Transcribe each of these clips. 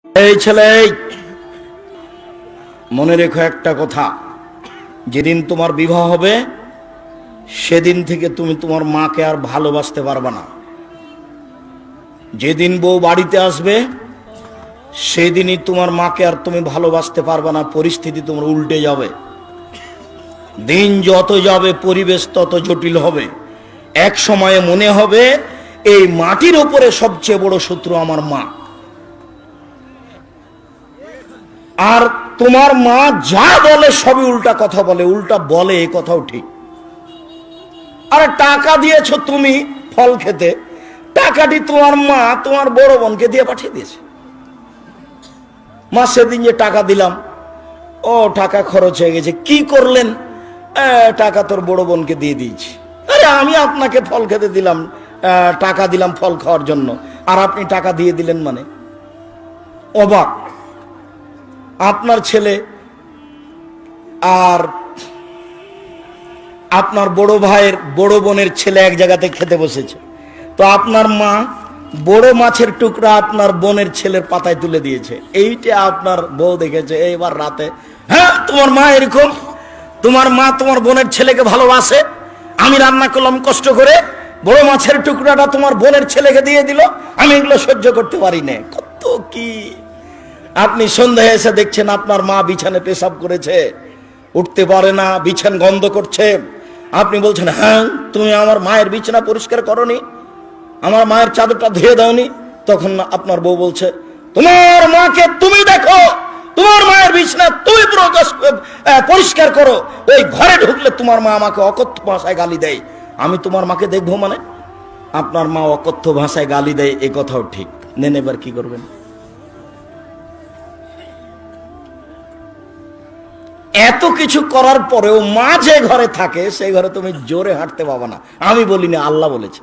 এই ছেলে, মনে রেখো একটা কথা, যেদিন তোমার বিবাহ হবে সেদিন থেকে তুমি তোমার মাকে আর ভালোবাসতে পারবে না। যেদিন বউ বাড়িতে আসবে সেদিনই তোমার মাকে আর তুমি ভালোবাসতে পারবে না। পরিস্থিতি তোমার উল্টে যাবে। দিন যত যাবে পরিবেশ তত জটিল হবে। এক সময়ে মনে হবে এই মাটির উপরে সবচেয়ে বড় শত্রু আমার মা। আর তোমার মা যা বলে সবই উল্টা কথা বলে, উল্টা বলে, এই কথাও ঠিক। আরে টাকা দিয়েছো তুমি ফল খেতে, টাকাটি তোমার মা তোমার বড় বোনকে দিয়ে পাঠিয়ে দিয়েছে। মা সেদিন যে টাকা দিলাম, ও টাকা খরচ হয়ে গেছে, কি করলেন? টাকা তোর বড় বোনকে দিয়ে দিয়েছি। আরে আমি আপনাকে ফল খেতে দিলাম, টাকা দিলাম ফল খাওয়ার জন্য, আর আপনি টাকা দিয়ে দিলেন মানে? অবাক। আপনার ছেলে আর আপনার বড় ভাইয়ের বড় বোনের ছেলে এক জায়গাতে খেতে বসেছে, তো আপনার মা বড় মাছের টুকরা আপনার বোনের ছেলের পাতায় তুলে দিয়েছে। এইটা আপনার বউ দেখেছে। এইবার রাতে, হ্যাঁ তোমার মা এরকম, তোমার মা তোমার বোনের ছেলেকে ভালোবাসে, আমি রান্না করলাম কষ্ট করে, বড় মাছের টুকরাটা তোমার বোনের ছেলেকে দিয়ে দিল, আমি এগুলো সহ্য করতে পারি না। কত কি! আপনি সন্ধ্যায় এসে দেখছেন আপনার মা বিছানে পেশাব করেছে, উঠতে পারে না, বিছান গন্ধ করছে। আপনি বলছেন, হ্যাঁ তুমি আমার মায়ের বিছানা পরিষ্কার করনি, আমার মায়ের চাদরটা ধুয়ে দাওনি। তখন আপনার বউ বলছে, তোমার মাকে তুমি দেখো, তোমার মায়ের বিছানা তুমি পরিষ্কার করো। ওই ঘরে ঢুকলে তোমার মা আমাকে অকথ্য ভাষায় গালি দেয়, আমি তোমার মাকে দেখবো মানে? আপনার মা অকথ্য ভাষায় গালি দেয়, এ কথাও ঠিক। নেন, এবার কি করবেন? এত কিছু করার পরেও মা যে ঘরে থাকে সেই ঘরে তুমি জোরে হাঁটতে পাবো না। আমি বলিনি, আল্লাহ বলেছে।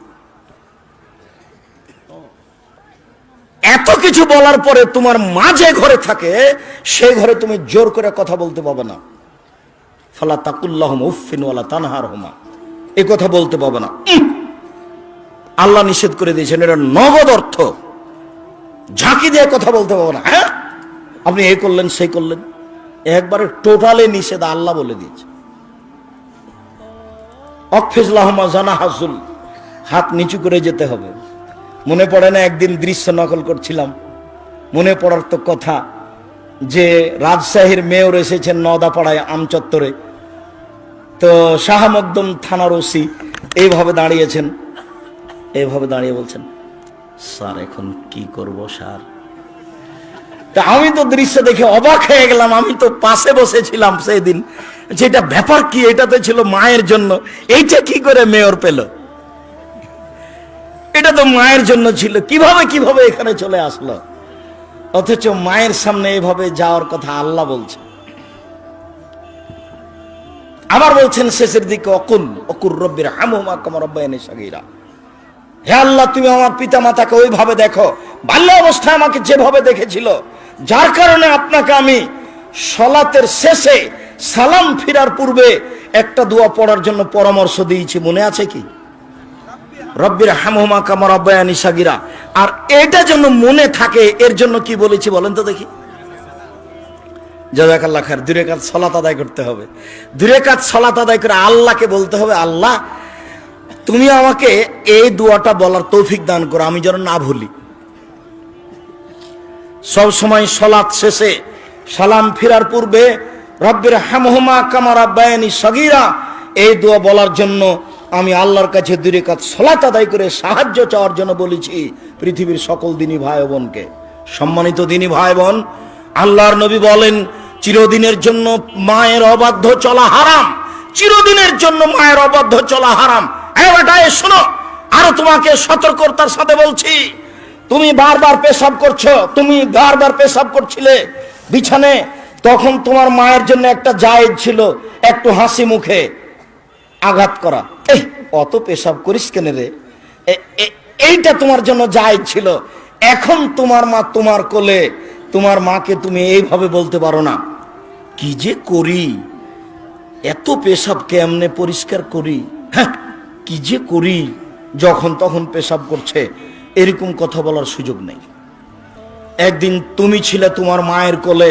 এত কিছু বলার পরে তোমার মা যে ঘরে থাকে সেই ঘরে তুমি জোর করে কথা বলতে পাবে না। ফালা তাকুল্লাহুম উফফিন ওয়ালা তানহারহুমা, এই কথা বলতে পাবে না। আল্লাহ নিষেধ করে দিয়েছেন, এটা নগদ অর্থ। ঝাঁকি দিয়ে কথা বলতে পাবে না। হ্যাঁ আপনি এই করলেন সেই করলেন, একবারে টোটালে নিষেধ, আল্লাহ বলে দিয়েছে। অকফিজ লাহুমা জানাহাজুল, হাত নিচু করে যেতে হবে। মনে পড়ে না একদিন দৃশ্য নকল করছিলাম, মনে পড়ার তো কথা যে রাজশাহীর মেয়র এসেছেন নওদাপাড়ায় আমচত্বরে, তো শাহ মকদম থানার ওসি এইভাবে দাঁড়িয়েছেন, এইভাবে দাঁড়িয়ে বলছেন, স্যার এখন কি করব স্যার? তা আমি তো দৃশ্য দেখে অবাক হয়ে গেলাম। আমি তো পাশে বসেছিলাম সেই দিন, যেটা ব্যাপার কি, এটা তো ছিল মায়ের জন্য, এইটা কি করে মেয়র পেল? এটা তো মায়ের জন্য ছিল, কিভাবে এখানে চলে আসলো? অথচ মায়ের সামনে এভাবে যাওয়ার কথা আল্লাহ বলছে। আবার বলছেন শেষের দিকে, অকুর রব্বির হামহুমা কামা রাব্বায়ানি সগীরা, হে আল্লাহ তুমি আমার পিতা মাতাকে ওইভাবে দেখো বাল্য অবস্থায় আমাকে যেভাবে দেখেছিল, যার কারণে আপনাকে আমি সলাতের শেষে সালাম ফিরার পূর্বে একটা দোয়া পড়ার জন্য পরামর্শ দিয়েছি, মনে আছে কি? রব্বির হামহুমা কামা রাব্বায়ানি সগীরা। আর এটা যেন মনে থাকে এর জন্য কি বলেছি বলেন তো দেখি? জাযাকাল্লাহ খায়ের। 2 রাকাত সালাত আদায় করতে হবে। 2 রাকাত সালাত আদায় করে আল্লাহকে বলতে হবে, আল্লাহ তুমি আমাকে এই দোয়াটা বলার তৌফিক দান করো, আমি যেন না ভুলি। সব সময় সালাত শেষে সালাম ফিরার পূর্বে রব্বির হামহুমা কামা রাব্বায়ানি সগীরা এই দোয়া বলার জন্য আমি আল্লাহর কাছে 2 রাকাত সালাত আদায় করে সাহায্য চাওয়ার জন্য বলেছি পৃথিবীর সকল দিনী ভাই বোনকে। সম্মানিত দিনী ভাই বোন, আল্লাহর নবী বলেন, চিরদিনের জন্য মায়ের অবাধ্য চলা হারাম, চিরদিনের জন্য মায়ের অবাধ্য চলা হারাম। শোনো, আরো তোমাকে সতর্কতার সাথে বলছি, তুমি বারবার পেশাব করছো, তুমি বারবার পেশাব করছিলে বিছানে, তখন তোমার মায়ের জন্য একটা জায়েজ ছিল একটু হাসি মুখে আঘাত করা। এই অত পেশাব করিস কেন রে, এইটা তোমার জন্য জায়েজ ছিল। এখন তোমার মা তোমার কোলে, তোমার মাকে তুমি এইভাবে বলতে পারো না, কি যে করি, এত পেশাব কেমনে পরিষ্কার করি, হ্যাঁ কি যে করি, যখন তখন পেশাব করছে, এরকম কথা বলার সুযোগ নেই। একদিন তুমি ছিলে তোমার মায়ের কোলে,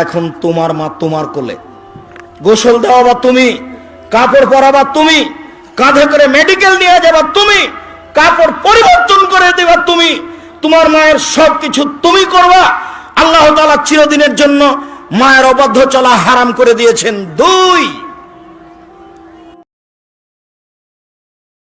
এখন তোমার মা তোমার কোলে। গোসল দেওয়াবা তুমি, কাপড় পরাবা তুমি, কাঁধে করে মেডিকেল নিয়ে যাবা তুমি, কাপড় পরিবর্তন করে দেবা তুমি, তোমার মায়ের সবকিছু তুমি করবা। আল্লাহ তাআলা চিরদিনের জন্য মায়ের অবাধ্য চলা হারাম করে দিয়েছেন। 2